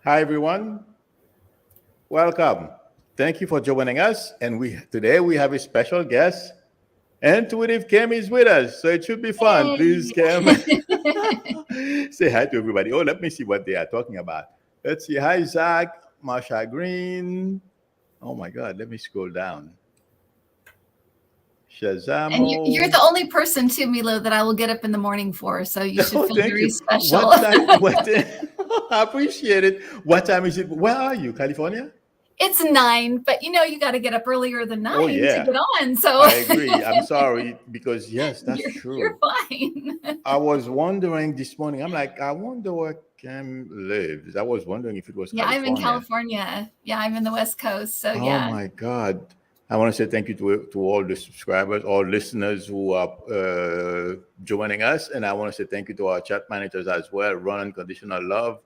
Hi, everyone. Welcome. Thank you for joining us. And today we have a special guest. Intuitive Kim is with us, so it should be fun. Please, Kim, say hi to everybody. Oh, let me see what they are talking about. Let's see. Hi, Zach, Marsha Green. Oh my God, let me scroll down. And you're Shazamo. the only person too, Milou, that I will get up in the morning for. So you should Oh, feel thank very you. special. What time? I appreciate it. What time is it? Where are you, California? It's 9, but you got to get up earlier than Oh 9 to yeah, get on. So I agree. I'm sorry because yes, that's you're true. fine. I was wondering this morning. I'm like, I wonder where Cam lives. I was wondering if it was Yeah, I'm in California. California. Yeah, I'm in the West Coast. So Oh yeah. my God. I want to say thank you to all the subscribers, all listeners who are joining us. And I want to say thank you to our chat managers as well, Ron, Conditional Love,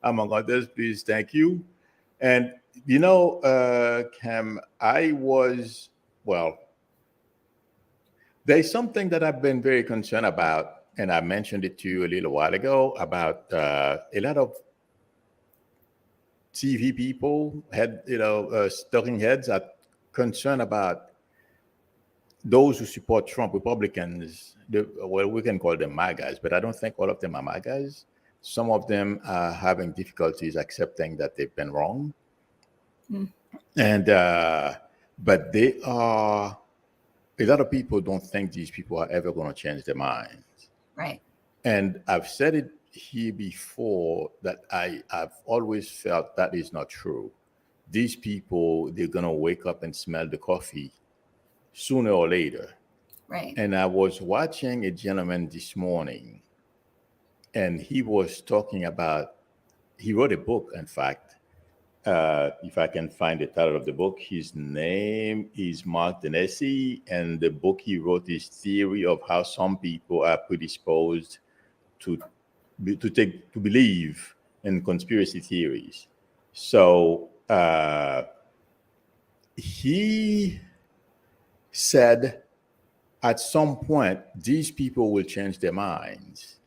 among others. Please, thank you. And, Cam, well, there's something that I've been very concerned about, and I mentioned it to you a little while ago about a lot of TV people talking heads are concerned about those who support Trump, Republicans. We can call them MAGAs, but I don't think all of them are MAGAs. Some of them are having difficulties accepting that they've been wrong, and but they are. A lot of people don't think these people are ever going to change their minds. Right. And I've said it here before that I've always felt that is not true. These people, they're going to wake up and smell the coffee sooner or later. Right. And I was watching a gentleman this morning, and he was talking about, he wrote a book, in fact. If I can find the title of the book, his name is Mark Denesi, and the book he wrote is Theory of How Some People Are Predisposed to believe in conspiracy theories. So he said at some point these people will change their minds,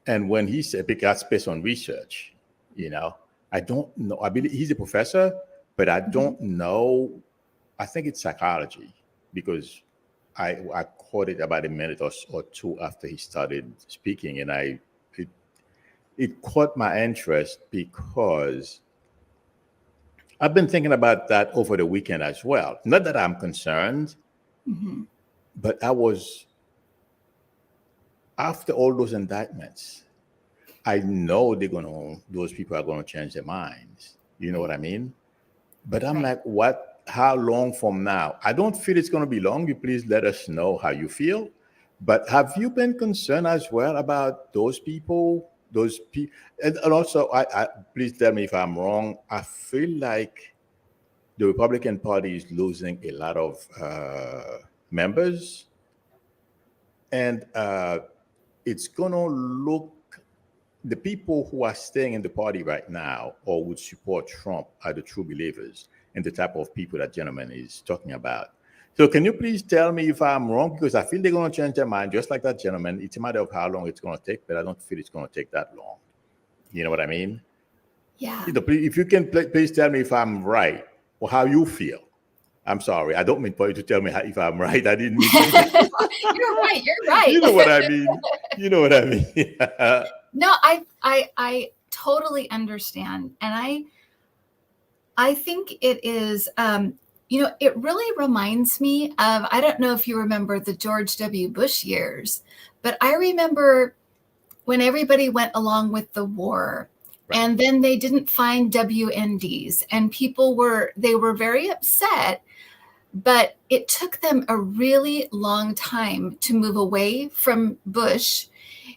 and when he said, because based on research, I don't know. I believe he's a professor, but I don't know. I think it's psychology because I caught it about a minute or two after he started speaking, and it caught my interest because I've been thinking about that over the weekend as well. Not that I'm concerned, but I was, after all those indictments, I know those people are gonna change their minds. You know what I mean? But I'm Right. like, what? How long from now? I don't feel it's gonna be long. You please let us know how you feel. But have you been concerned as well about those people? Those people, and also, I please tell me if I'm wrong. I feel like the Republican Party is losing a lot of members, and it's gonna look, the people who are staying in the party right now or would support Trump are the true believers and the type of people that gentleman is talking about. So can you please tell me if I'm wrong? Because I feel they're going to change their mind just like that gentleman. It's a matter of how long it's going to take, but I don't feel it's going to take that long. You know what I mean? Yeah. If you can please tell me if I'm right or how you feel. I'm sorry. I don't mean for you to tell me if I'm right. I didn't mean for you to. You're right. You're right. You know what I mean. You know what I mean. No, I totally understand. And I think it is, it really reminds me of, I don't know if you remember the George W. Bush years, but I remember when everybody went along with the war. Right. And then they didn't find WNDs, and they were very upset, but it took them a really long time to move away from Bush.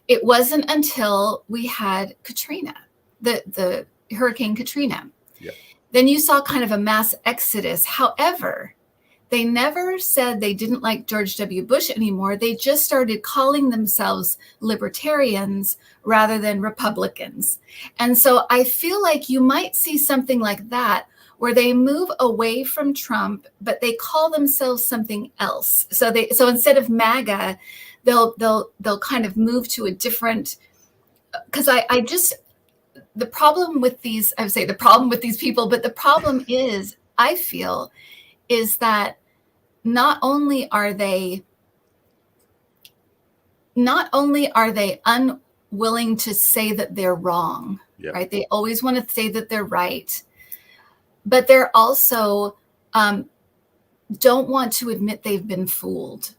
It wasn't until we had Katrina, the Hurricane Katrina. Yeah. Then you saw kind of a mass exodus. However, they never said they didn't like George W. Bush anymore. They just started calling themselves libertarians rather than Republicans. And so I feel like you might see something like that, where they move away from Trump, but they call themselves something else. So instead of MAGA, they'll kind of move to a different, because the problem with these, I would say the problem with these people, but the problem is, I feel, is that not only are they unwilling to say that they're wrong, Yep. right? They always want to say that they're right, but they're also don't want to admit they've been fooled,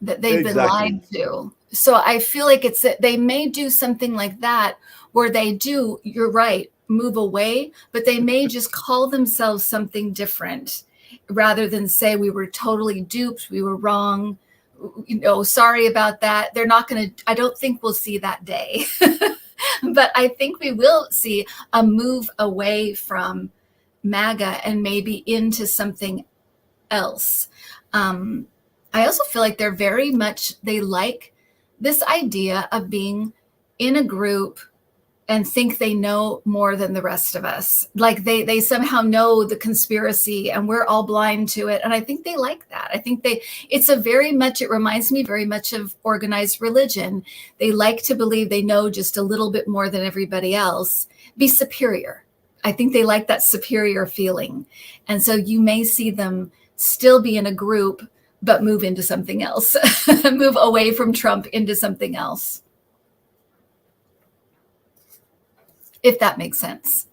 that they've been lied to. So I feel like it's that they may do something like that where they do, you're right, move away, but they may just call themselves something different rather than say we were totally duped, we were wrong, you know, sorry about that. They're not going to, I don't think we'll see that day. But I think we will see a move away from MAGA and maybe into something else. I also feel like they're very much, they like this idea of being in a group and think they know more than the rest of us. Like they somehow know the conspiracy and we're all blind to it. And I think they like that. I think it reminds me very much of organized religion. They like to believe they know just a little bit more than everybody else, be superior. I think they like that superior feeling. And so you may see them still be in a group, but move into something else, move away from Trump into something else. If that makes sense.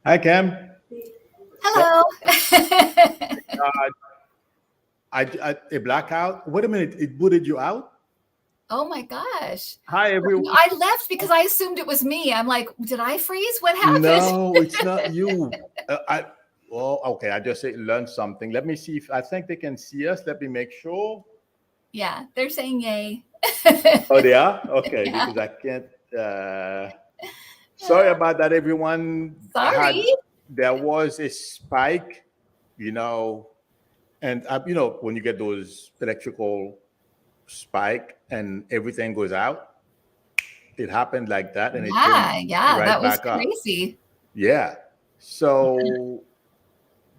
Hi, Cam. Hello. A blackout. Wait a minute. It booted you out? Oh my gosh. Hi, everyone. I left because I assumed it was me. I'm like, did I freeze? What happened? No, it's not you. Okay. I just learned something. Let me see if I think they can see us. Let me make sure. Yeah, they're saying yay. Oh, they are? Okay, Yeah. because I can't. Sorry about that, everyone. Sorry. There was a spike, you know, and when you get those electrical spike and everything goes out, it happened like that, and it came Yeah, right that was back up. crazy. Yeah. So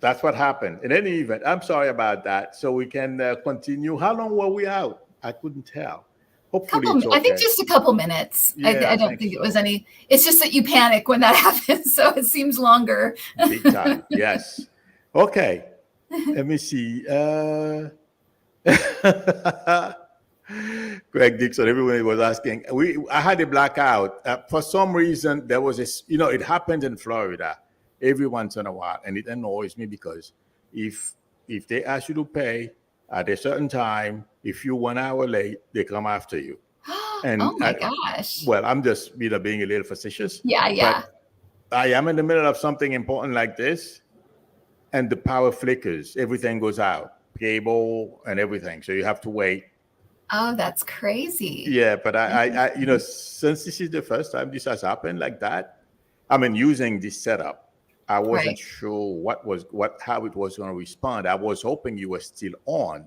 that's what happened. In any event, I'm sorry about that. So we can continue. How long were we out? I couldn't tell. Hopefully it's I think okay. just a couple minutes. Yeah, I don't think it so. was any. It's just that you panic when that happens, so it seems longer. Big time. Yes. Okay. Let me see. Greg Dixon, everybody was asking. I had a blackout. For some reason, there was this, it happened in Florida every once in a while, and it annoys me because if they ask you to pay at a certain time, if you're 1 hour late, they come after you. And oh my gosh. Well, I'm just being a little facetious. Yeah. But I am in the middle of something important like this, and the power flickers. Everything goes out, cable and everything. So you have to wait. Oh, that's crazy. Yeah, but I since this is the first time this has happened like that, I mean, using this setup, I wasn't sure how it was going to respond. I was hoping you were still on,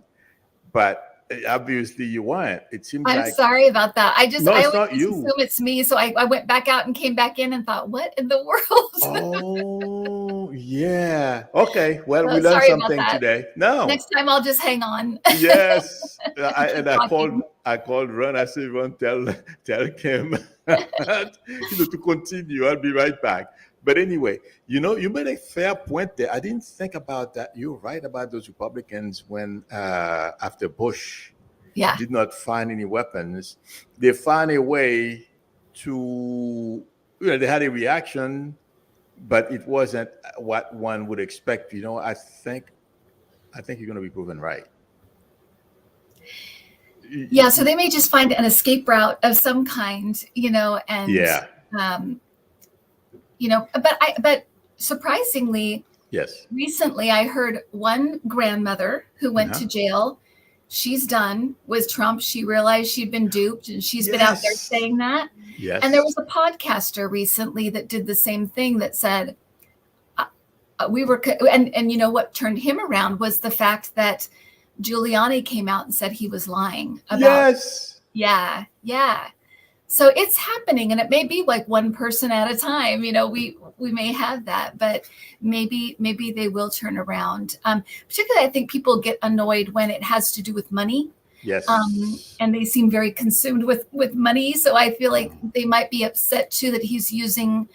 but obviously you weren't. It seems I'm like. sorry about that. I always not you. assume it's me. So I went back out and came back in and thought, what in the world? Oh, yeah. Okay. Well, we learned sorry about something that. today. No. Next time I'll just hang on. Yes. I called Ron. I said, Ron, tell Kim to continue. I'll be right back. But anyway, you made a fair point there. I didn't think about that. You're right about those Republicans when after Bush did not find any weapons, they found a way to, they had a reaction, but it wasn't what one would expect. I think you're going to be proven right. Yeah, so they may just find an escape route of some kind, and but surprisingly, yes, recently I heard one grandmother who went to jail. She's done with Trump. She realized she'd been duped, and she's been out there saying that. Yes. And there was a podcaster recently that did the same thing that said we were, and what turned him around was the fact that Giuliani came out and said he was lying about. Yes. Yeah. So it's happening, and it may be like one person at a time. We may have that, but maybe they will turn around. Particularly, I think people get annoyed when it has to do with money. Yes. And they seem very consumed with money. So I feel like they might be upset too that he's using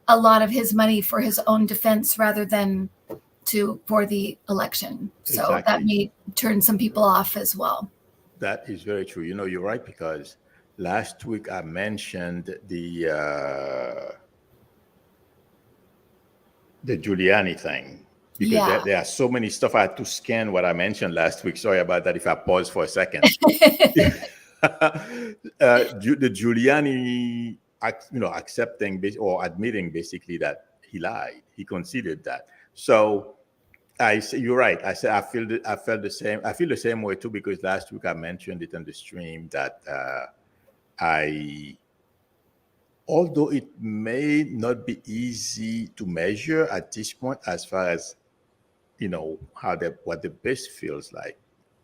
a lot of his money for his own defense rather than for the election. So that may turn some people off as well. That is very true. You're right, because last week I mentioned the Giuliani thing, because there are so many stuff. I had to scan what I mentioned last week. Sorry about that if I pause for a second. The Giuliani, accepting or admitting basically that he lied. He conceded that. So I say you're right. I said I felt the same. I feel the same way too, because last week I mentioned it on the stream that although it may not be easy to measure at this point, as far as what the base feels like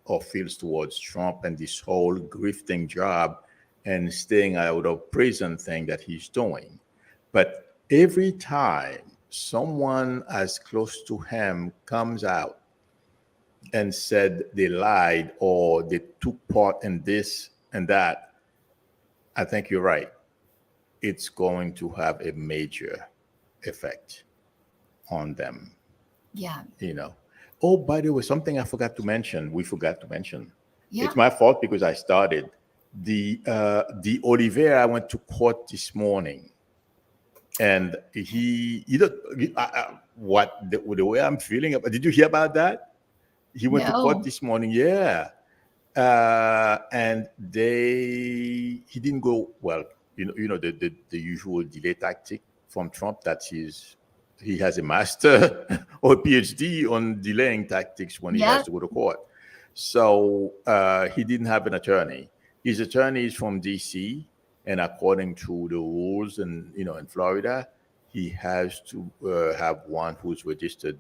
or feels towards Trump and this whole grifting job and staying out of prison thing that he's doing, but every time someone as close to him comes out and said they lied or they took part in this and that, I think you're right. It's going to have a major effect on them. Yeah. Oh, by the way, something I forgot to mention. We forgot to mention. Yeah. It's my fault because I started. The DeOlivera went to court this morning. And the way I'm feeling about, did you hear about that? He went to court this morning. Yeah. And he didn't go, well, the usual delay tactic from Trump, that he has a master or a PhD on delaying tactics when he has to go to court. So he didn't have an attorney. His attorney is from DC. and according to the rules in Florida, he has to have one who's registered.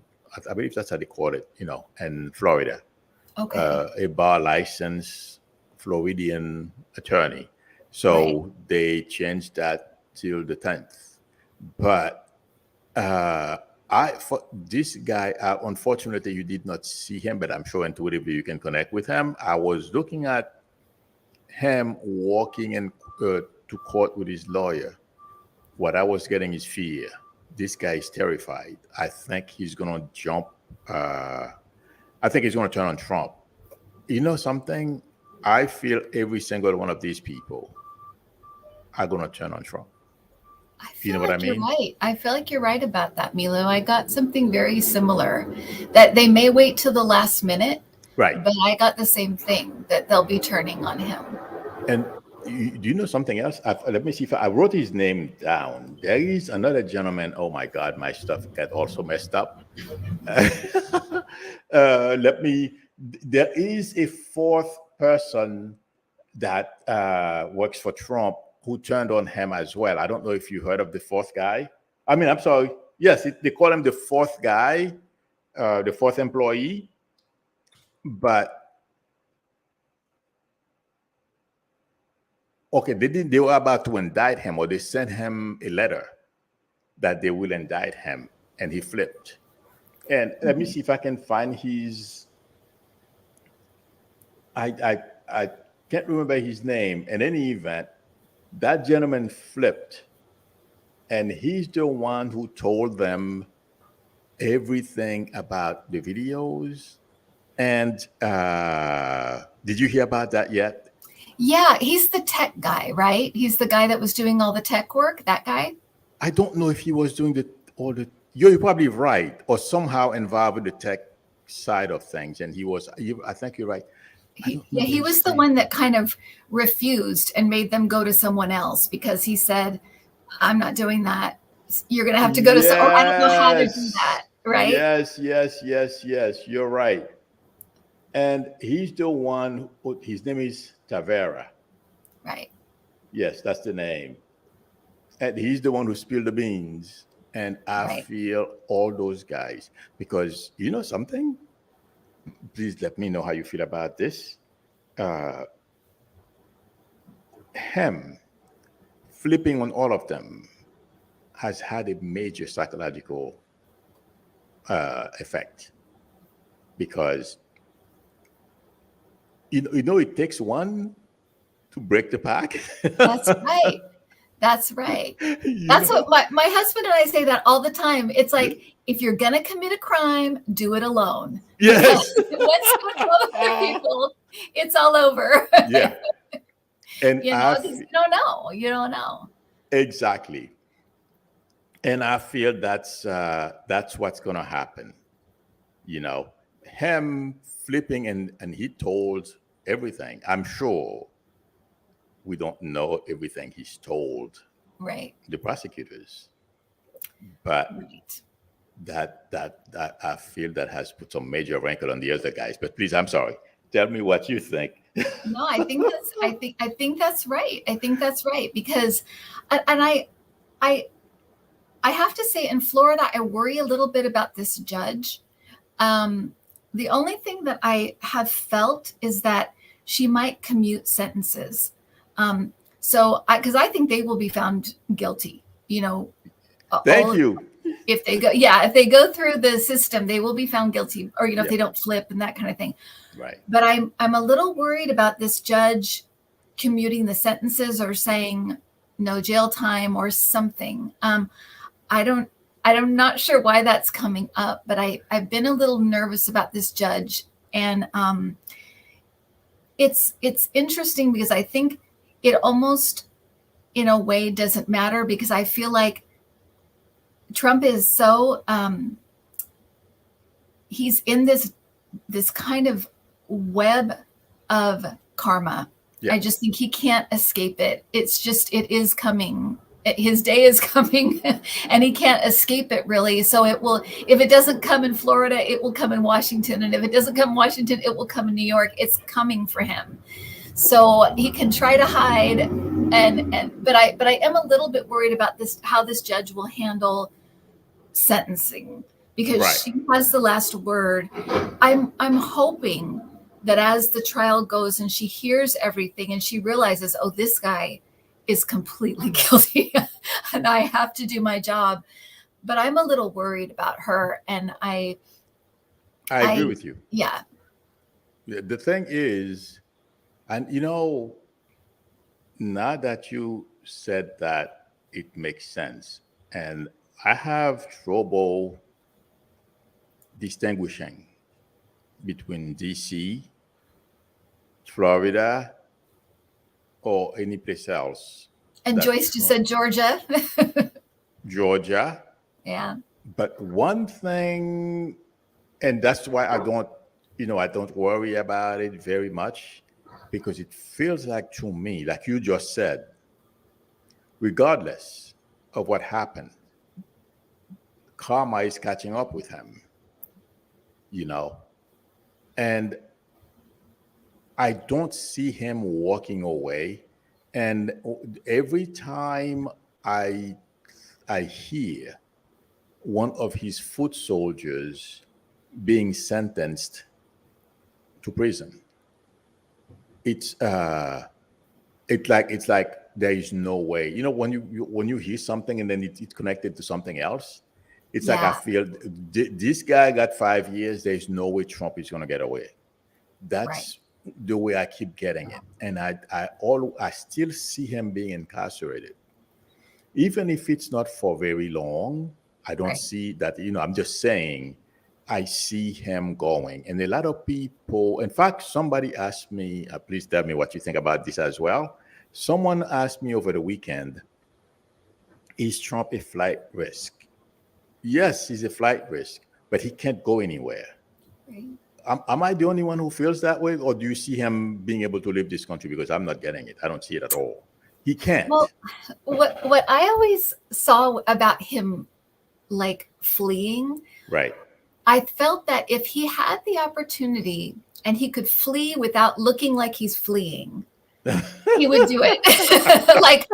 I believe that's how they call it, in Florida. Okay. A bar license Floridian attorney. So Right. they changed that till the 10th. But for this guy, unfortunately, you did not see him, but I'm sure intuitively you can connect with him. I was looking at him walking to court with his lawyer. What I was getting is fear. This guy is terrified. I think he's going to jump. I think he's going to turn on Trump. You know something? I feel every single one of these people are going to turn on Trump. I You feel know what I like you're mean? right. I feel like you're right about that, Milou. I got something very similar that they may wait till the last minute, Right. but I got the same thing that they'll be turning on him. And do you know something else? Let me see if I wrote his name down. There is another gentleman. Oh my God, my stuff got also messed up. There is a fourth person that works for Trump who turned on him as well. I don't know if you heard of the fourth guy. I mean, I'm sorry. Yes, they call him the fourth guy, the fourth employee. But okay, they were about to indict him, or they sent him a letter that they will indict him, and he flipped. And let me see if I can find his. I can't remember his name. In any event, that gentleman flipped, and he's the one who told them everything about the videos. And did you hear about that yet? Yeah, he's the tech guy, right? He's the guy that was doing all the tech work, that guy? I don't know if he was doing you're probably right, or somehow involved with the tech side of things. And I think you're right. He was the one that kind of refused and made them go to someone else because he said, I'm not doing that. You're going to have to go to someone. I don't know how to do that, right? Yes. You're right. And he's the one his name is Tavera. Right. Yes, that's the name. And he's the one who spilled the beans. And I feel all those guys, because you know something? Please let me know how you feel about this. Him flipping on all of them has had a major psychological effect, because it takes one to break the pack. That's right. That's right. That's what my husband and I say that all the time. It's like, if you're going to commit a crime, do it alone. Yes. Once you involve other people, it's all over. Yeah. And you don't know. Exactly. And I feel that's what's going to happen. Him flipping and he told everything. I'm sure we don't know everything he's told the prosecutors, but that I feel that has put some major wrinkle on the other guys. But please, I'm sorry. Tell me what you think. No, I think that's right. I think that's right, because, and I have to say, in Florida, I worry a little bit about this judge. The only thing that I have felt is that she might commute sentences. Because I think they will be found guilty. Thank you. If they go through the system, they will be found guilty, or if they don't flip and that kind of thing. Right. But I'm a little worried about this judge commuting the sentences or saying no jail time or something. I'm not sure why that's coming up, but I've been a little nervous about this judge, and it's interesting because I think it almost, in a way, doesn't matter, because I feel like Trump is so he's in this kind of web of karma. Yeah. I just think he can't escape it. It is coming. His day is coming, and he can't escape it, really. So if it doesn't come in Florida, it will come in Washington. And if it doesn't come in Washington, it will come in New York. It's coming for him. So he can try to hide but I am a little bit worried about this, how this judge will handle sentencing, because Right. she has the last word. I'm hoping that as the trial goes and she hears everything and she realizes, oh, this guy is completely guilty and I have to do my job. But I'm a little worried about her, and I agree with you. Yeah. The thing is, and now that you said that, it makes sense. And I have trouble distinguishing between DC, Florida, or any place else. And that Joyce just said Georgia. Georgia. Yeah. But one thing, and that's why I don't worry about it very much, because it feels like, to me, like you just said, regardless of what happened, karma is catching up with him, and I don't see him walking away. And every time I hear one of his foot soldiers being sentenced to prison, it's like there is no way. When you hear something and then it's connected to something else, it's like I feel this guy got 5 years. There's no way Trump is going to get away. That's the way I keep getting it, and I still see him being incarcerated, even if it's not for very long. I don't see that. I'm just saying, I see him going, and a lot of people. In fact, somebody asked me. Please tell me what you think about this as well. Someone asked me over the weekend, "Is Trump a flight risk?" Yes, he's a flight risk, but he can't go anywhere. Right. Am I the only one who feels that way, or do you see him being able to leave this country? Because I'm not getting it. I don't see it at all. He can't. Well, what I always saw about him, like fleeing, right? I felt that if he had the opportunity and he could flee without looking like he's fleeing, he would do it. like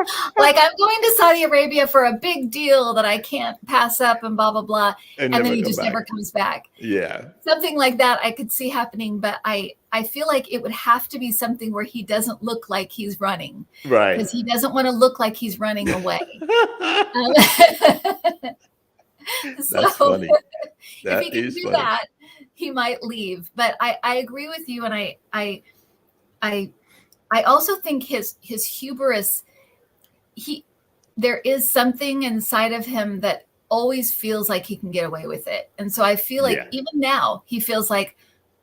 I'm going to Saudi Arabia for a big deal that I can't pass up, and blah blah blah, and then he just never comes back. Yeah, something like that I could see happening, but I feel like it would have to be something where he doesn't look like he's running, right? Because he doesn't want to look like he's running away. That's funny. If he can do that, he might leave. But I agree with you, and I also think his hubris, there is something inside of him that always feels like he can get away with it. And so I feel like even now he feels like,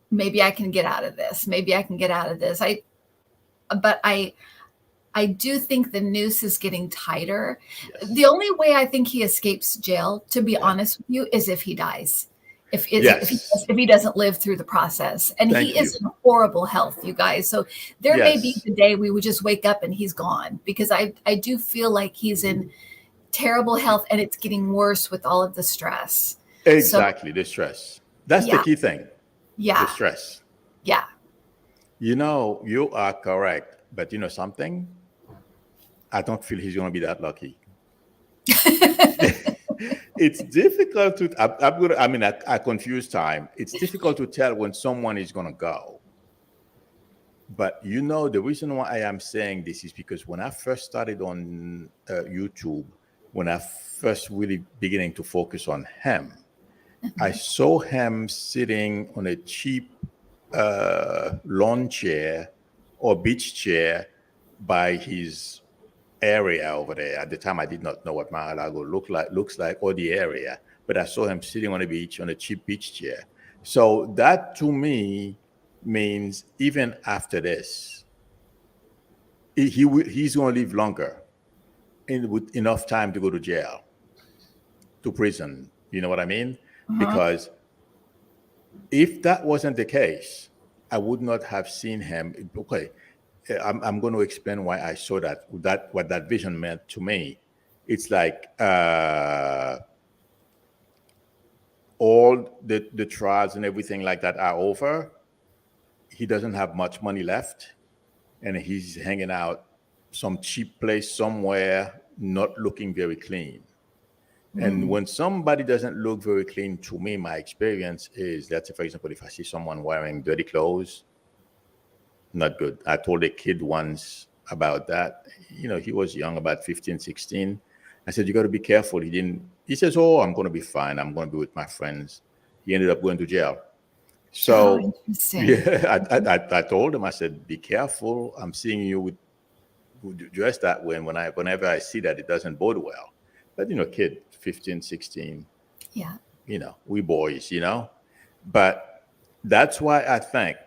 maybe I can get out of this. Maybe I can get out of this. But I do think the noose is getting tighter. Yes. The only way I think he escapes jail, to be honest with you, is if he dies. If he doesn't live through the process. And he is in horrible health, you guys. So there may be the day we would just wake up and he's gone, because I do feel like he's in terrible health, and it's getting worse with all of the stress. Exactly, the stress. That's the key thing. Yeah. The stress. Yeah. You are correct. But you know something? I don't feel he's going to be that lucky. It's difficult to. I confuse time. It's difficult to tell when someone is going to go. But the reason why I am saying this is because when I first started on YouTube, when I first really beginning to focus on him, I saw him sitting on a cheap lawn chair or beach chair by his area over there. At the time, I did not know what Mar-a-Lago looks like, or the area, but I saw him sitting on a beach on a cheap beach chair. So that to me means even after this, he's going to live longer, with enough time to go to jail, to prison. You know what I mean? Because if that wasn't the case, I would not have seen him. Okay, I'm going to explain why I saw that what that vision meant to me. It's like all the trials and everything like that are over. He doesn't have much money left, and he's hanging out some cheap place somewhere, not looking very clean. And when somebody doesn't look very clean, to me, my experience is that, for example, if I see someone wearing dirty clothes, not good. I told a kid once about that. He was young, about 15, 16. I said, you got to be careful. He says, oh, I'm going to be fine. I'm going to be with my friends. He ended up going to jail. So, interesting. yeah, I told him, I said, be careful. I'm seeing you dressed that way. And whenever I see that, it doesn't bode well. But, kid, 15, 16, Yeah. We boys, But that's why I think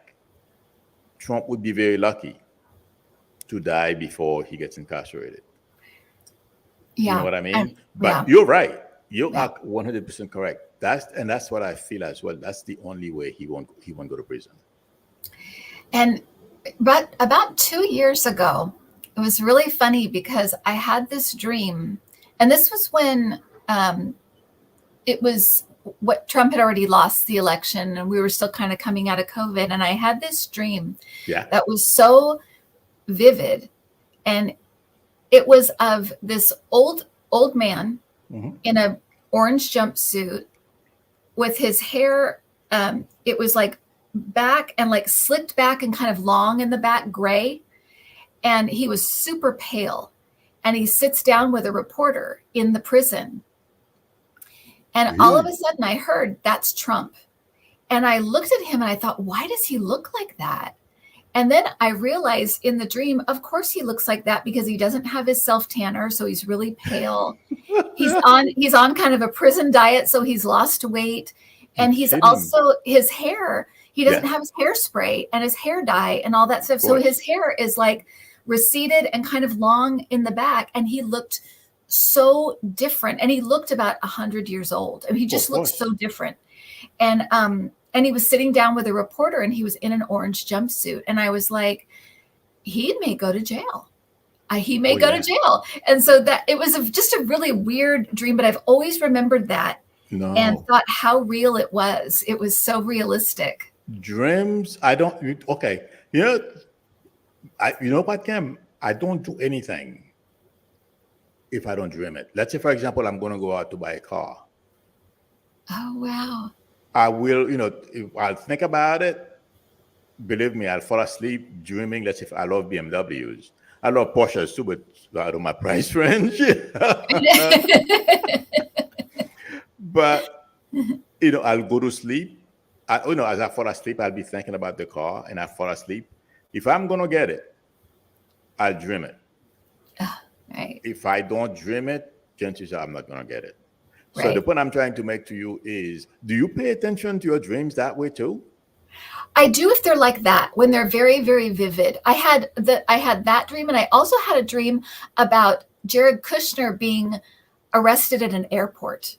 Trump would be very lucky to die before he gets incarcerated. Yeah. You know what I mean? But yeah. you're right. You are 100% correct. That's what I feel as well. That's the only way he won't go to prison. But about 2 years ago, it was really funny because I had this dream, and this was when it was what Trump had already lost the election, and we were still kind of coming out of COVID. And I had this dream that was so vivid, and it was of this old man in a orange jumpsuit with his hair. It was like back and like slicked back and kind of long in the back, gray. And he was super pale. And he sits down with a reporter in the prison. And all of a sudden I heard, that's Trump. And I looked at him and I thought, why does he look like that? And then I realized in the dream, of course he looks like that because he doesn't have his self-tanner. So he's really pale. He's on kind of a prison diet. So he's lost weight. And he's also, his hair, he doesn't have his hairspray and his hair dye and all that stuff. So his hair is like receded and kind of long in the back. And he looked so different. And he looked about 100 years old. I mean, he just looked so different. And he was sitting down with a reporter and he was in an orange jumpsuit. And I was like, he may go to jail. He may go to jail. And so that it was just a really weird dream, but I've always remembered that and thought how real it was. It was so realistic. Dreams, okay. You know what, Kim? I don't do anything if I don't dream it. Let's say, for example, I'm going to go out to buy a car. Oh, wow. I will, if I'll think about it. Believe me, I'll fall asleep dreaming. Let's say if I love BMWs. I love Porsches too, but out of my price range. But, I'll go to sleep. As I fall asleep, I'll be thinking about the car and I fall asleep. If I'm going to get it, I'll dream it. Right. If I don't dream it, chances are I'm not going to get it. So Right. the point I'm trying to make to you is, do you pay attention to your dreams that way too? I do if they're like that, when they're very, very vivid. I had that dream, and I also had a dream about Jared Kushner being arrested at an airport.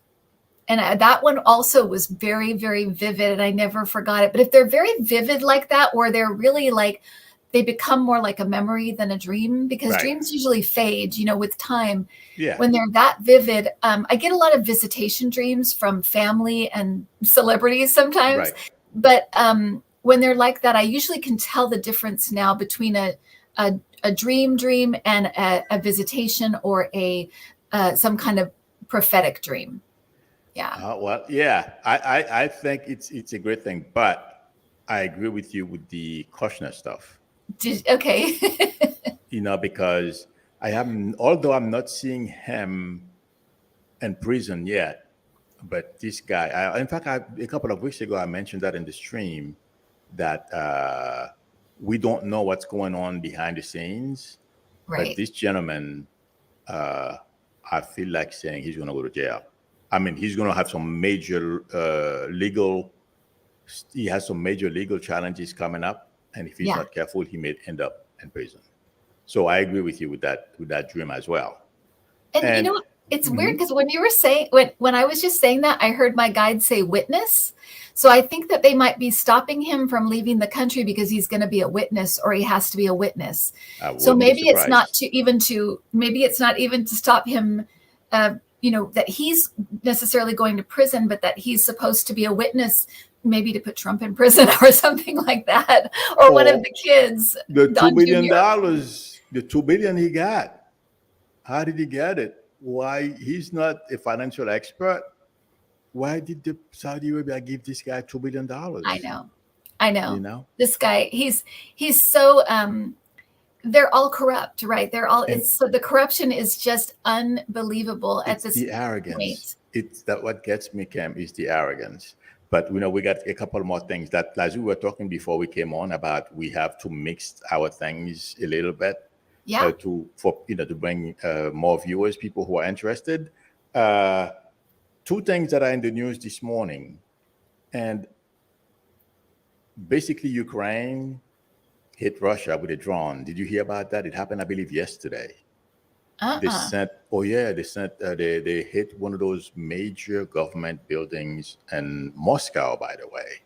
And that one also was very, very vivid, and I never forgot it. But if they're very vivid like that, or they're really like, they become more like a memory than a dream, because dreams usually fade, with time. Yeah. When they're that vivid, I get a lot of visitation dreams from family and celebrities sometimes. Right. But when they're like that, I usually can tell the difference now between a dream and a visitation or some kind of prophetic dream. Yeah. Well, yeah, I think it's a great thing, but I agree with you with the Kushner stuff. Okay. Because although I'm not seeing him in prison yet, but this guy, in fact, a couple of weeks ago, I mentioned that in the stream that we don't know what's going on behind the scenes. Right. But this gentleman, I feel like saying he's going to go to jail. I mean, he's going to have some major he has some major legal challenges coming up. And if he's not careful, he may end up in prison. So I agree with you with that dream as well. And it's weird because when you were saying, when I was just saying that, I heard my guide say witness. So I think that they might be stopping him from leaving the country because he's going to be a witness, or he has to be a witness. So maybe it's not even to stop him, that he's necessarily going to prison, but that he's supposed to be a witness, maybe to put Trump in prison or something like that, or one of the kids. The $2 billion the 2 billion he got. How did he get it? Why? He's not a financial expert. Why did the Saudi Arabia give this guy $2 billion? I know. This guy, he's so they're all corrupt, right? They're all so the corruption is just unbelievable at this the arrogance point. It's that what gets me, Kim, is the arrogance. But we got a couple more things that, as we were talking before we came on, about we have to mix our things a little bit, to bring more viewers, people who are interested. Two things that are in the news this morning, and basically Ukraine hit Russia with a drone. Did you hear about that? It happened, I believe, yesterday. They hit one of those major government buildings in Moscow, by the way.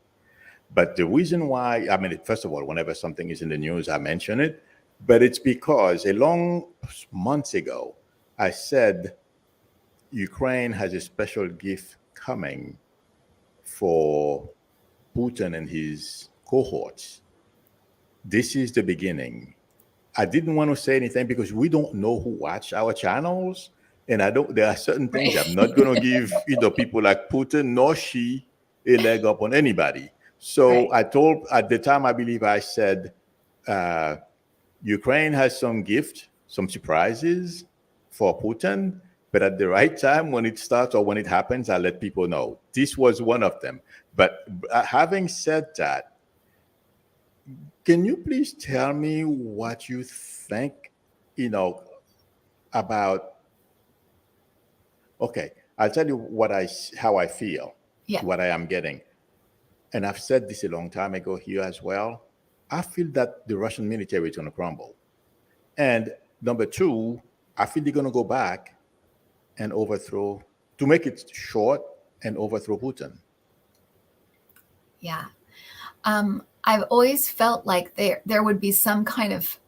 But the reason why, first of all, whenever something is in the news, I mention it. But it's because a long months ago, I said Ukraine has a special gift coming for Putin and his cohorts. This is the beginning. I didn't want to say anything because we don't know who watch our channels, and there are certain things I'm not going to give people like Putin nor Xi a leg up on anybody. So I told at the time, I believe I said, Ukraine has some gift, some surprises for Putin, but at the right time, when it starts or when it happens, I'll let people know. This was one of them. But having said that, can you please tell me what you think, about? Okay, I'll tell you how I feel, what I am getting. And I've said this a long time ago here as well. I feel that the Russian military is going to crumble. And number two, I feel they're going to go back and overthrow, to make it short, and overthrow Putin. Yeah. I've always felt like there would be some kind of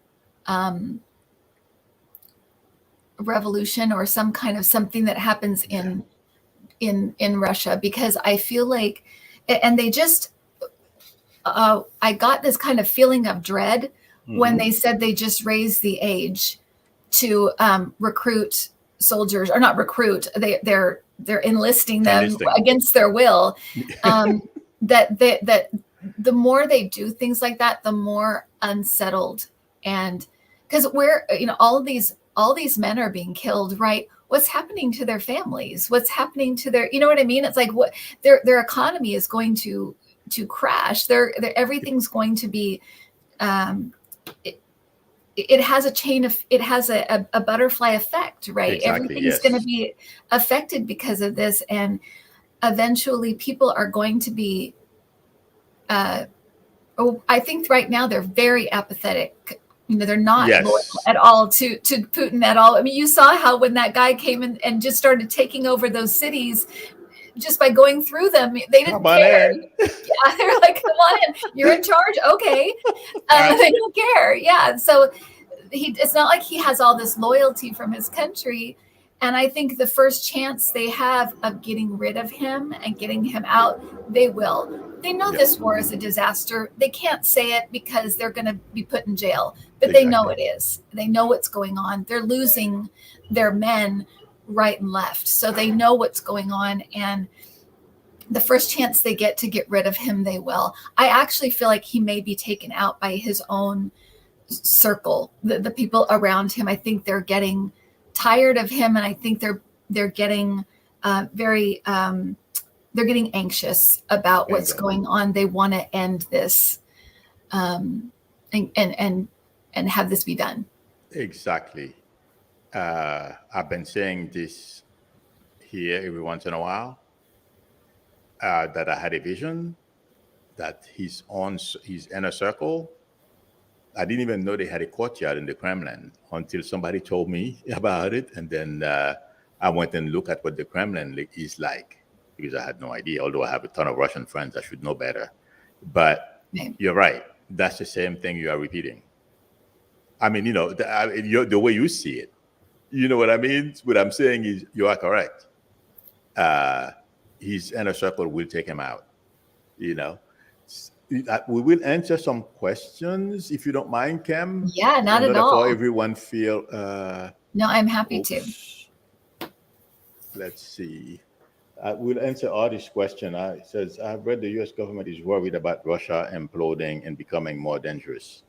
revolution or some kind of something that happens in Russia, because I feel like, and they just, I got this kind of feeling of dread when they said they just raised the age to recruit soldiers, or not recruit, they're enlisting them against their will. That the more they do things like that, the more unsettled, and because all these men are being killed, right? What's happening to their families? What's happening to their, you know what I mean? It's like what their economy is going to crash. Everything's going to be, it has a butterfly effect, right? Exactly, everything's going to be affected because of this, and eventually people are going to be, I think right now they're very apathetic. They're not loyal at all to Putin at all. I mean, you saw how when that guy came in and just started taking over those cities, just by going through them, they didn't care. Yeah, they're like, come on in, you're in charge. Okay. They don't care. Yeah. So it's not like he has all this loyalty from his country. And I think the first chance they have of getting rid of him and getting him out, they will. They know this war is a disaster. They can't say it because they're going to be put in jail, but they know it is. They know what's going on. They're losing their men right and left. So they know what's going on. And the first chance they get to get rid of him, they will. I actually feel like he may be taken out by his own circle, the people around him. I think they're getting tired of him, and I think they're getting they're getting anxious about what's going on. They want to end this, and have this be done. Exactly. I've been saying this here every once in a while, that I had a vision that his inner circle, I didn't even know they had a courtyard in the Kremlin until somebody told me about it. And then I went and looked at what the Kremlin is like, because I had no idea, although I have a ton of Russian friends, I should know better. But you're right. That's the same thing you are repeating. I mean, the way you see it, you know what I mean? What I'm saying is you are correct. His inner circle will take him out, we will answer some questions if you don't mind, Kim. Yeah, not in at order for all. everyone feel. No, I'm happy to. Oops. Let's see. We'll answer all these questions. It says, I've read the U.S. government is worried about Russia imploding and becoming more dangerous.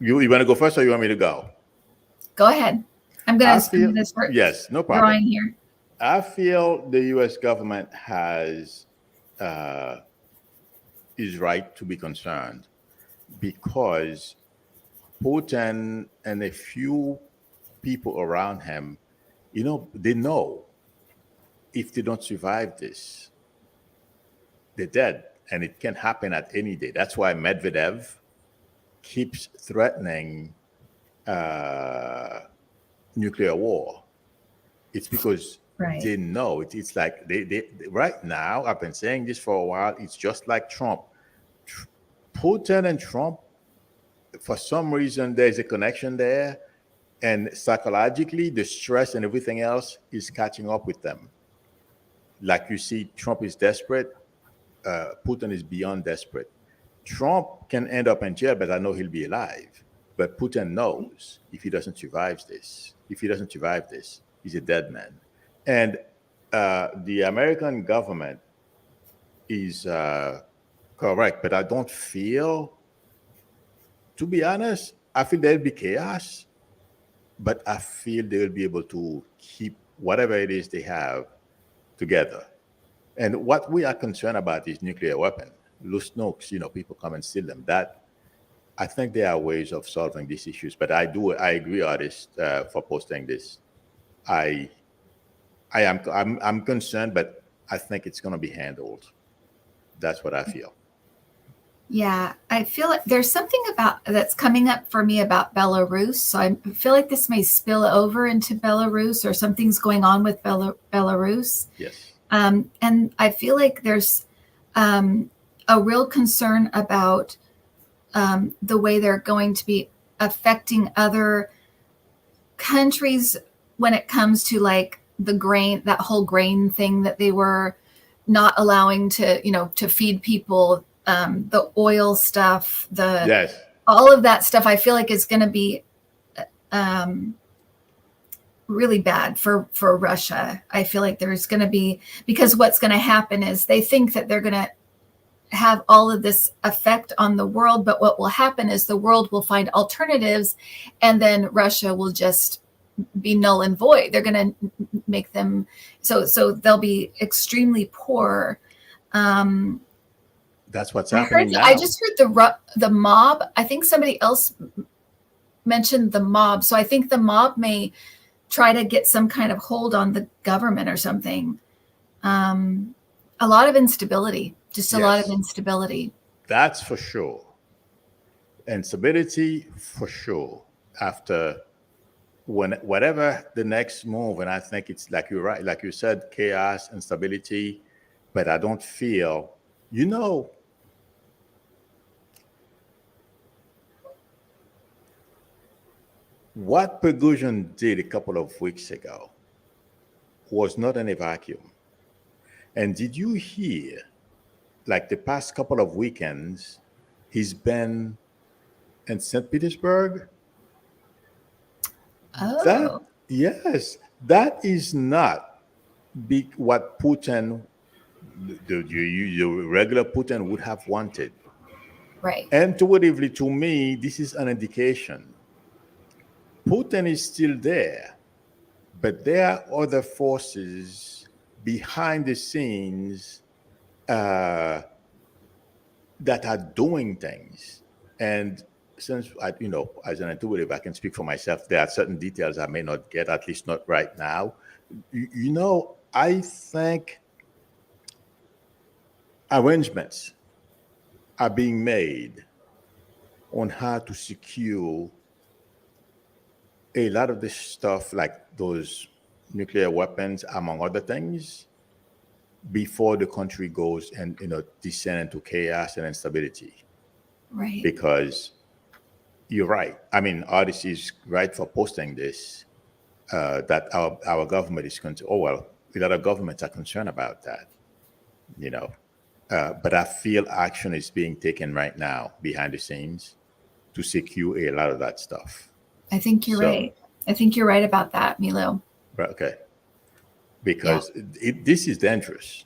You want to go first or you want me to go? Go ahead. I'm I going feel, to start yes, no problem. drawing here. I feel the U.S. government has is right to be concerned because Putin and a few people around him, they know if they don't survive this, they're dead, and it can happen at any day. That's why Medvedev keeps threatening nuclear war. It's because they know it's like they right now. I've been saying this for a while. It's just like Trump, Putin and Trump. For some reason, there's a connection there, and psychologically, the stress and everything else is catching up with them. Like you see, Trump is desperate. Putin is beyond desperate. Trump can end up in jail, but I know he'll be alive. But Putin knows if he doesn't survive this, he's a dead man. And the American government is correct, but I don't feel, to be honest, I feel there'll be chaos, but I feel they'll be able to keep whatever it is they have together. And what we are concerned about is nuclear weapon, loose nukes, people come and steal them. That, I think there are ways of solving these issues, but I agree, artist, for posting this. I'm concerned, but I think it's going to be handled. That's what I feel. Yeah, I feel like there's something that's coming up for me about Belarus. So I feel like this may spill over into Belarus, or something's going on with Belarus. Yes. And I feel like there's a real concern about the way they're going to be affecting other countries when it comes to like the grain, that whole grain thing that they were not allowing to feed people, the oil stuff, yes, all of that stuff. I feel like is going to be really bad for Russia. I feel like there's going to be, because what's going to happen is they think that they're going to have all of this effect on the world, but what will happen is the world will find alternatives, and then Russia will just be null and void. They're going to make them so they'll be extremely poor. That's what's happening now. I just heard the mob. I think somebody else mentioned the mob, so I think the mob may try to get some kind of hold on the government or something. A lot of instability. Just a lot of instability. That's for sure. Instability for sure. After whatever the next move, and I think it's like you're right, like you said, chaos, instability, but I don't feel, what Prigozhin did a couple of weeks ago was not in a vacuum. And did you hear, like the past couple of weekends, he's been in St. Petersburg? Oh. That is not what Putin, the regular Putin would have wanted. Right. Intuitively, to me, this is an indication. Putin is still there, but there are other forces behind the scenes that are doing things. And since as an intuitive, I can speak for myself. There are certain details I may not get, at least not right now. I think arrangements are being made on how to secure a lot of this stuff, like those nuclear weapons, among other things, before the country goes and descend into chaos and instability. Right. Because you're right. I mean, Artist is right for posting this, that our government is concerned. Oh, well, a lot of governments are concerned about that. But I feel action is being taken right now behind the scenes to secure a lot of that stuff. I think you're So, right. I think you're right about that, Milou. okay, because this is dangerous.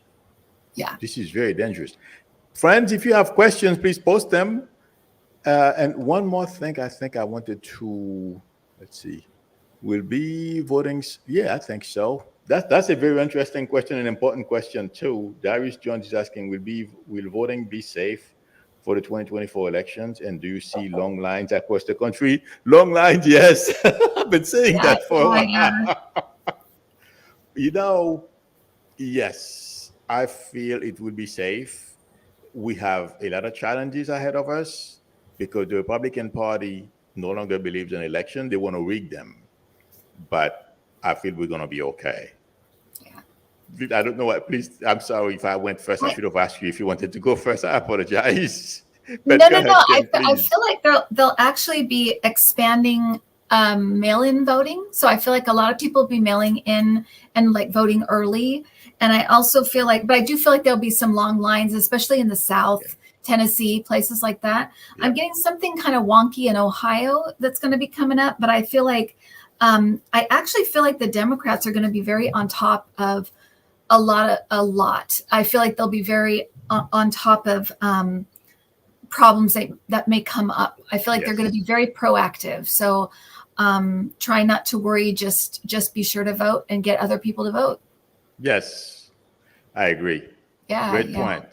Yeah. This is very dangerous. Friends, if you have questions, please post them. And one more thing I think I wanted to, let's see, will be voting? Yeah, I think so. That's a very interesting question, an important question too. Darius Jones is asking, will voting be safe for the 2024 elections? And do you see long lines across the country? Long lines, yes. I've been saying that for a while. You know, yes, I feel it will be safe. We have a lot of challenges ahead of us because the Republican Party no longer believes in election. They want to rig them. But I feel we're going to be okay. Yeah. I don't know what, please, I'm sorry if I went first. I should have asked you if you wanted to go first. I apologize. But No, go no, ahead, no. Kim, I please. feel like they'll actually be expanding mail-in voting. So I feel like a lot of people will be mailing in and like voting early. And I also feel like, but I do feel like there'll be some long lines, especially in the South, Tennessee, places like that. Yeah. I'm getting something kind of wonky in Ohio that's going to be coming up, but I feel like I actually feel like the Democrats are going to be very on top of a lot. I feel like they'll be very on top of problems that may come up. I feel like they're going to be very proactive. So try not to worry. Just be sure to vote and get other people to vote. Yes, I agree. Yeah. Great point.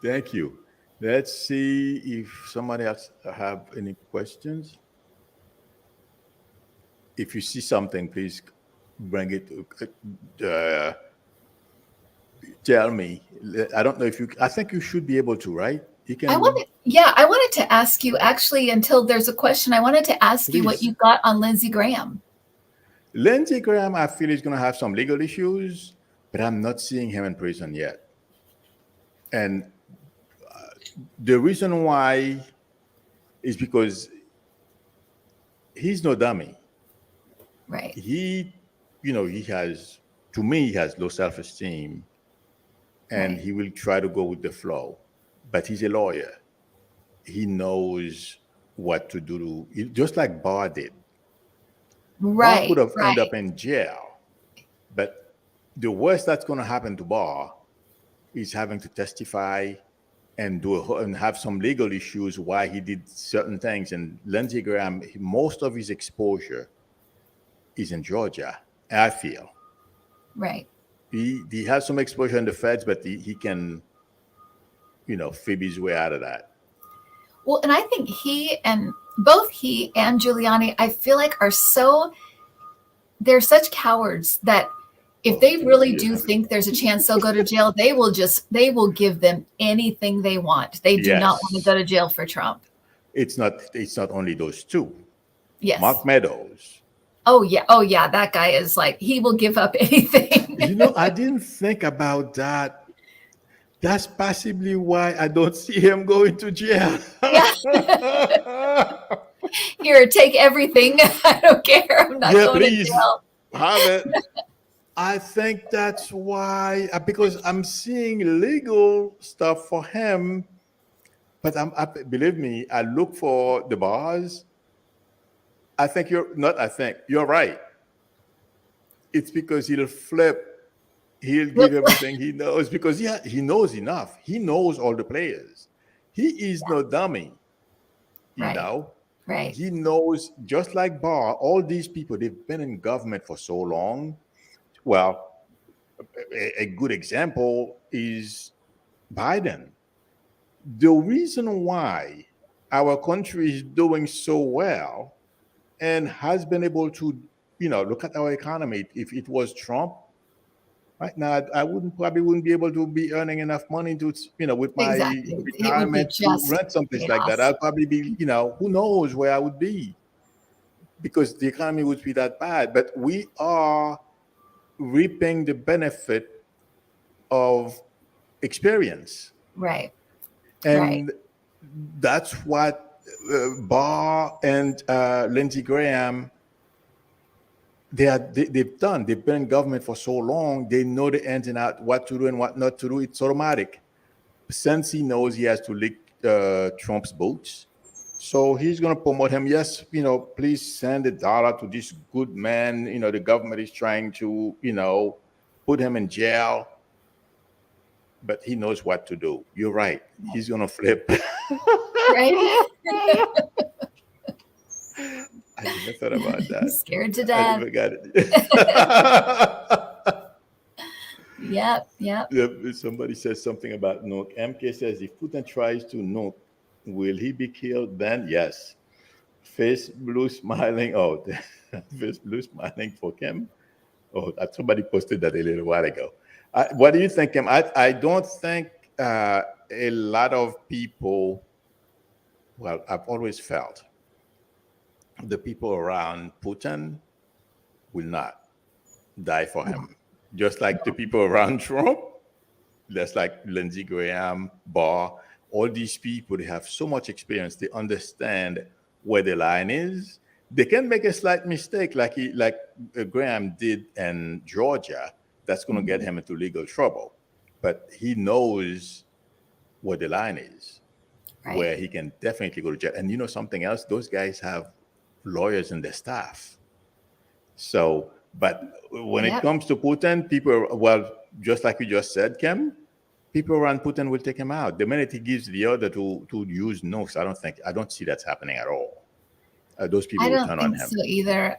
Thank you. Let's see if somebody else have any questions. If you see something, please bring it. Tell me. I don't know if you. I think you should be able to, right? You can. I wanted to ask you actually. Until there's a question, I wanted to ask you what you got on Lindsey Graham. Lindsey Graham, I feel, is going to have some legal issues, but I'm not seeing him in prison yet. And the reason why is because he's no dummy. Right. He has, to me, he has low self-esteem, and he will try to go with the flow. But he's a lawyer. He knows what to do, just like Barr did. Barr could have ended up in jail, but the worst that's going to happen to Barr is having to testify and have some legal issues why he did certain things. And Lindsey Graham, most of his exposure is in Georgia, I feel. Right. He has some exposure in the feds, but he can, fib his way out of that. Well, and I think both he and Giuliani, I feel like they're such cowards that if they really do think there's a chance they'll go to jail, they will give them anything they want. They do not want to go to jail for Trump. It's not only those two. Yes. Mark Meadows. Oh yeah. That guy is like, he will give up anything. I didn't think about that. That's possibly why I don't see him going to jail. Yeah. Here, take everything. I don't care. I'm not going to jail. Have it. I think that's why, because I'm seeing legal stuff for him, but believe me, I look for the bars. You're right. It's because he'll flip. He'll give everything he knows because he knows enough. He knows all the players. He is no dummy. Right. He knows, just like Barr, all these people, they've been in government for so long. Well, a good example is Biden. The reason why our country is doing so well and has been able to, look at our economy. If it was Trump, right now, I probably wouldn't be able to be earning enough money to, with my retirement to rent something like that. I'd probably be, who knows where I would be because the economy would be that bad. But we are reaping the benefit of experience. Right. And that's what Barr and Lindsey Graham, they've done. They've been in government for so long. They know the ins and outs, what to do and what not to do. It's automatic. since he knows he has to lick Trump's boots, so he's going to promote him. Yes, please send $1 to this good man. The government is trying to, put him in jail, but he knows what to do. You're right. He's going to flip. Right? I never thought about that. Scared to I death. never got it. Yep. If somebody says something about nuke. MK says if Putin tries to nuke, will he be killed then? Yes. Face blue smiling. Oh, face blue smiling for Kim. Oh, somebody posted that a little while ago. What do you think, Kim? I don't think a lot of people. Well, I've always felt the people around Putin will not die for him. Just like the people around Trump, that's like Lindsey Graham, Barr, all these people, they have so much experience. They understand where the line is. They can make a slight mistake like Graham did in Georgia. That's going to get him into legal trouble. But he knows where the line is, right, where he can definitely go to jail. And something else? Those guys have lawyers in their staff. So, but when it comes to Putin, just like you just said, Kim, people around Putin will take him out. The minute he gives the order to use nukes, I don't see that's happening at all. Those people will turn on him. I don't think so either.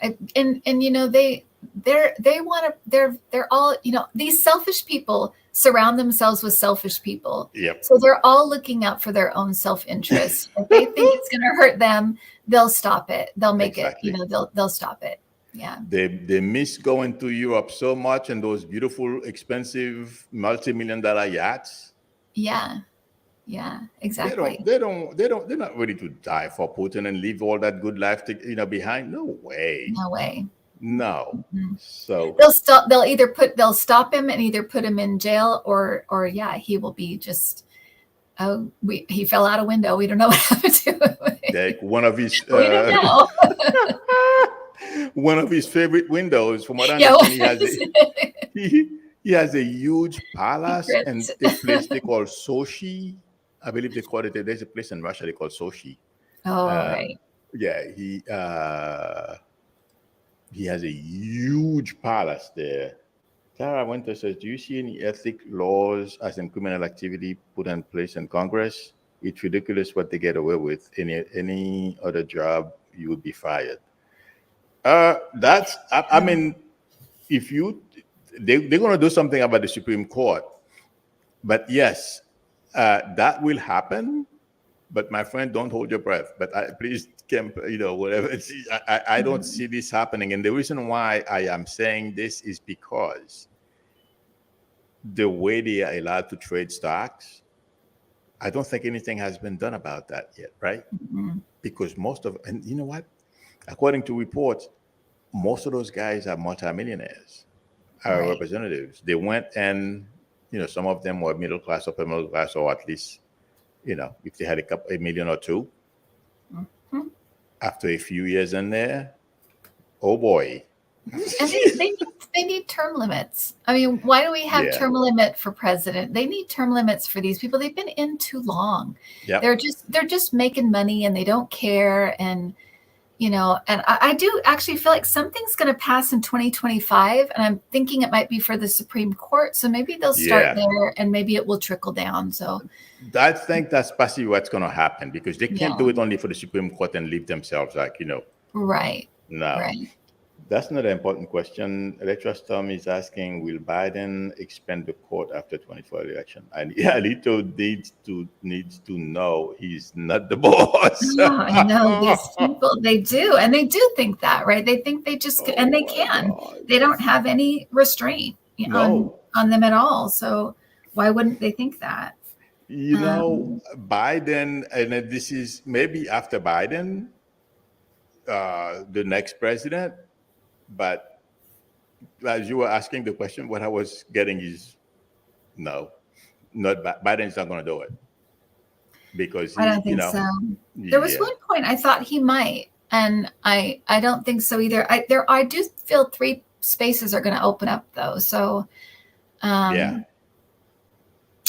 They're all, these selfish people surround themselves with selfish people. Yep. So they're all looking out for their own self-interest. If they think it's going to hurt them, they'll stop it. They'll make it, they'll stop it. Yeah. They miss going to Europe so much and those beautiful, expensive, multi-million-dollar yachts. Yeah, exactly. They're not ready to die for Putin and leave all that good life behind. No way. No. Mm-hmm. So they'll stop him and either put him in jail or he will be just, he fell out a window. We don't know what happened to him. Like one of his we don't know. One of his favorite windows, from what I understand, he has a huge palace and a place they call Sochi. I believe they call it. There's a place in Russia they call Sochi. Oh, right. Yeah, he has a huge palace there. Tara Winter says, "Do you see any ethic laws as in criminal activity put in place in Congress? It's ridiculous what they get away with. Any other job, you would be fired." I mean, if they're going to do something about the Supreme Court, but yes, that will happen. But my friend, don't hold your breath. But please, whatever. I don't see this happening. And the reason why I am saying this is because the way they are allowed to trade stocks, I don't think anything has been done about that yet, right? Mm-hmm. Because and you know what? According to reports, most of those guys are multimillionaires, are representatives. They went and, some of them were middle class, upper middle class, or at least, if they had a million or two. Mm-hmm. After a few years in there, oh boy. And they need term limits. I mean, why do we have term limit for president? They need term limits for these people. They've been in too long. Yep. They're just making money and they don't care. And and I do actually feel like something's going to pass in 2025, and I'm thinking it might be for the Supreme Court. So maybe they'll start there, and maybe it will trickle down. So I think that's possibly what's going to happen, because they can't do it only for the Supreme Court and leave themselves Right. No. Right. That's not an important question. Electra Storm is asking, will Biden expand the court after 2024 election? And Alito needs to know he's not the boss. No, these people, they do. And they do think that, right? They think they just, and they can. God. They don't have any restraint on them at all. So why wouldn't they think that? Biden, and this is maybe after Biden, the next president. But as you were asking the question, what I was getting is no, Biden's not going to do it, because I don't think so. There was one point I thought he might, and I don't think so either. I do feel 3 spaces are going to open up though. So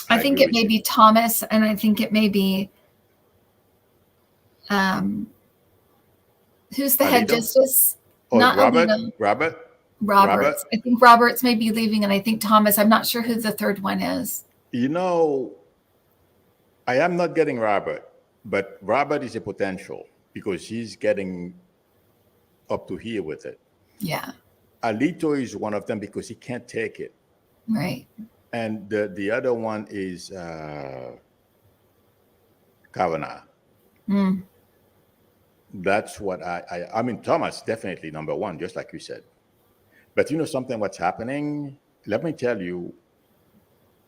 I think agree it with may you. be Thomas, and I think it may be who's the head Alito? justice? Or Not Robert? Alito. Robert? Robert? Roberts. I think Roberts may be leaving, and I think Thomas. I'm not sure who the third one is. You know, I am not getting Robert, but Robert is a potential because he's getting up to here with it. Yeah. Alito is one of them because he can't take it. Right. And the other one is Kavanaugh. Mm. That's what I mean, Thomas, definitely number one, just like you said. But you know something, what's happening? Let me tell you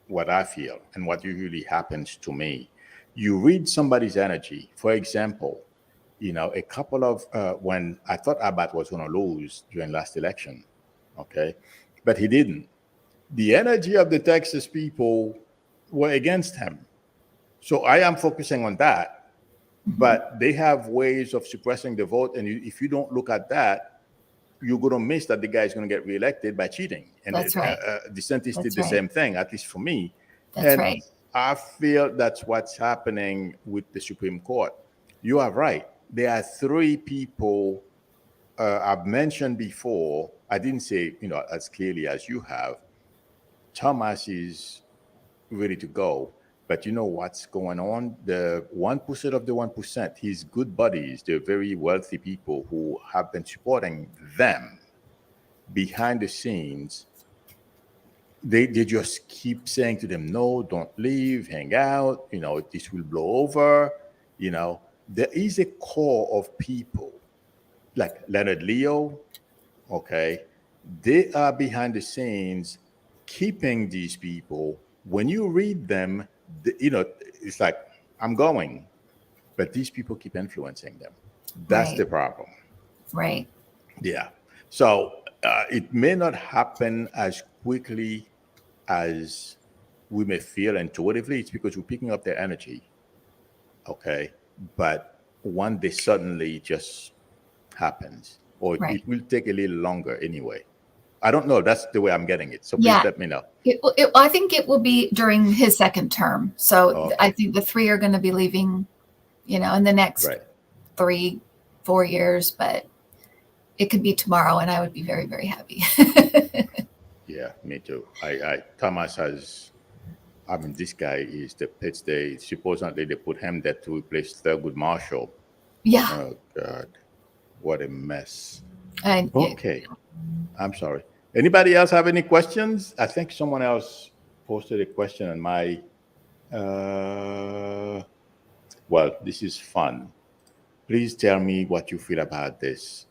what I feel and what usually happens to me. You read somebody's energy. For example, you know, a couple of, when I thought Abbott was going to lose during last election, okay? But he didn't. The energy of the Texas people were against him. So I am focusing on that. But they have ways of suppressing the vote. And if you don't look at that, you're going to miss that the guy is going to get reelected by cheating. And That's right. DeSantis That's did the right. same thing, at least for me. That's And right. I feel that's what's happening with the Supreme Court. You are right. There are three people I've mentioned before. I didn't say, you know, as clearly as you have. Thomas is ready to go. But you know what's going on? The 1% of the 1%, his good buddies, the very wealthy people who have been supporting them behind the scenes, they just keep saying to them, no, don't leave, hang out, you know, this will blow over. You know, there is a core of people like Leonard Leo, okay? They are behind the scenes keeping these people. When you read them, you know, it's like, I'm going, but these people keep influencing them. That's Right. the problem. Right. Yeah. So it may not happen as quickly as we may feel intuitively. It's because we're picking up their energy. Okay. But one day suddenly just happens, or Right. it will take a little longer anyway. I don't know. That's the way I'm getting it. So please Yeah. let me know. I think it will be during his second term. So Okay. I think the three are going to be leaving, you know, in the next Right. 3-4 years, but it could be tomorrow, and I would be very, very happy. Yeah, me too. Thomas has, I mean, this guy is the pitch. They supposedly they put him there to replace Thurgood Marshall. Yeah. Oh God, what a mess. And Okay, I'm sorry. Anybody else have any questions? I think someone else posted a question on my. Well, this is fun. Please tell me what you feel about this.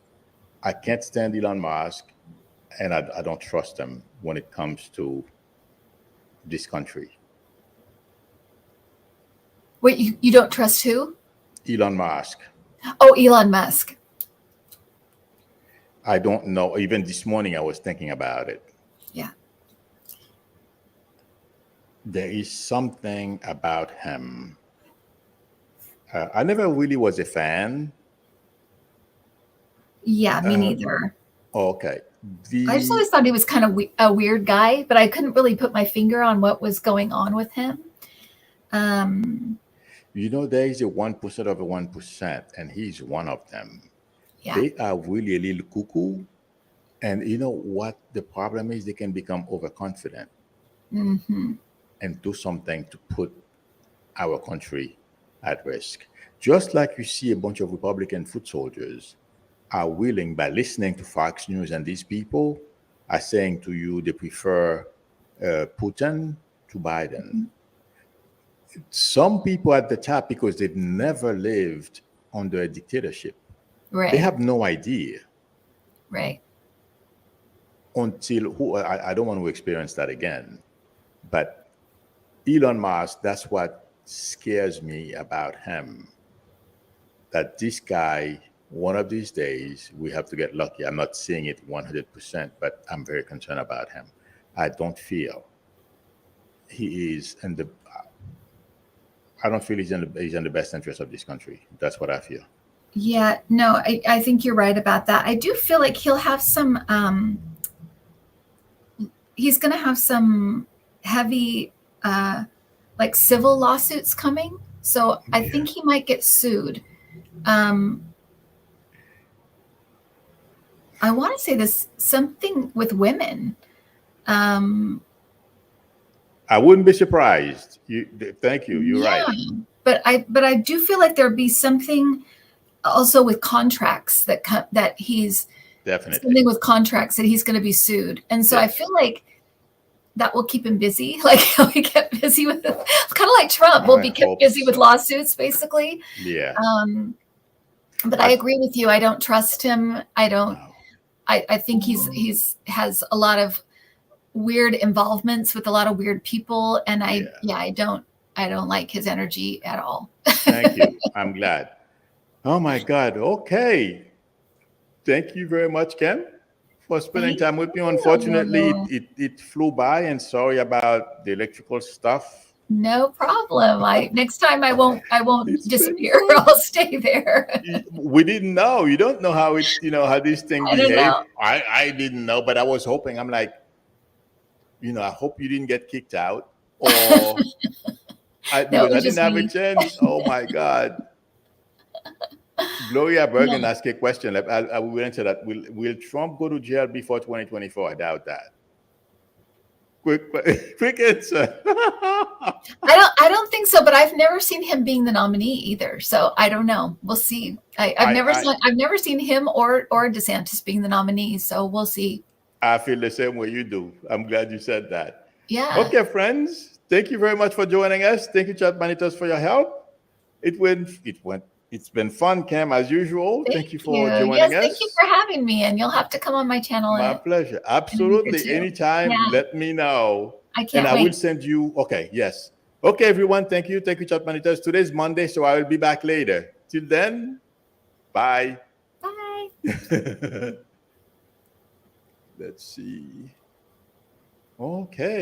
I can't stand Elon Musk, and I don't trust him when it comes to this country. Wait, you don't trust who? Elon Musk. Oh, Elon Musk. I don't know. Even this morning, I was thinking about it. Yeah. There is something about him. I never really was a fan. Yeah, me neither. Okay. I just always thought he was kind of a weird guy, but I couldn't really put my finger on what was going on with him. You know, there is a 1% of a 1%, and he's one of them. Yeah. They are really a little cuckoo. And you know what the problem is? They can become overconfident and do something to put our country at risk. Just like you see a bunch of Republican foot soldiers are willing, by listening to Fox News, and these people are saying to you they prefer Putin to Biden. Some people at the top, because they've never lived under a dictatorship, Right. they have no idea. Right. Until I don't want to experience that again. But Elon Musk, that's what scares me about him. That this guy, one of these days, we have to get lucky. I'm not saying it 100%, but I'm very concerned about him. I don't feel he is in the. I don't feel he's in the best interest of this country. That's what I feel. Yeah, no, I think you're right about that. I do feel like he'll have some, he's going to have some heavy like civil lawsuits coming. So I think he might get sued. I want to say this something with women. I wouldn't be surprised. Thank you. You're right. But I do feel like there'd be something also with contracts that he's Definitely something with contracts that he's going to be sued, and so Yes. I feel like that will keep him busy. Like he'll be kept busy with it. Kind of like Trump will be kept busy with lawsuits, basically. Yeah. But I agree with you. I don't trust him. I don't. No. I think he's has a lot of weird involvements with a lot of weird people, and I don't like his energy at all. Thank you. I'm glad. Oh my God. Okay. Thank you very much, Kim, for spending time with me. Unfortunately, it flew by, and sorry about the electrical stuff. No problem. Next time I won't disappear. I'll stay there. We didn't know. You don't know how how these things behave. Know. I didn't know, but I was hoping. I'm like, I hope you didn't get kicked out, or because I didn't have a chance. Oh my God. Gloria Bergen asked a question. I will answer that. Will Trump go to jail before 2024? I doubt that. Quick answer. I don't think so, but I've never seen him being the nominee either. So I don't know. We'll see. I've never seen him or DeSantis being the nominee. So we'll see. I feel the same way you do. I'm glad you said that. Yeah. Okay, friends. Thank you very much for joining us. Thank you, Chat Manitos, for your help. It's been fun, Kim, as usual. Thank you for joining us. Thank you for having me, and you'll have to come on my channel. My pleasure. Absolutely. Anytime, let me know. I can't wait. And I will send you. Okay, yes. Okay, everyone. Thank you. Thank you, Chat Manitos. Today's Monday, so I will be back later. Till then, bye. Bye. Let's see. Okay.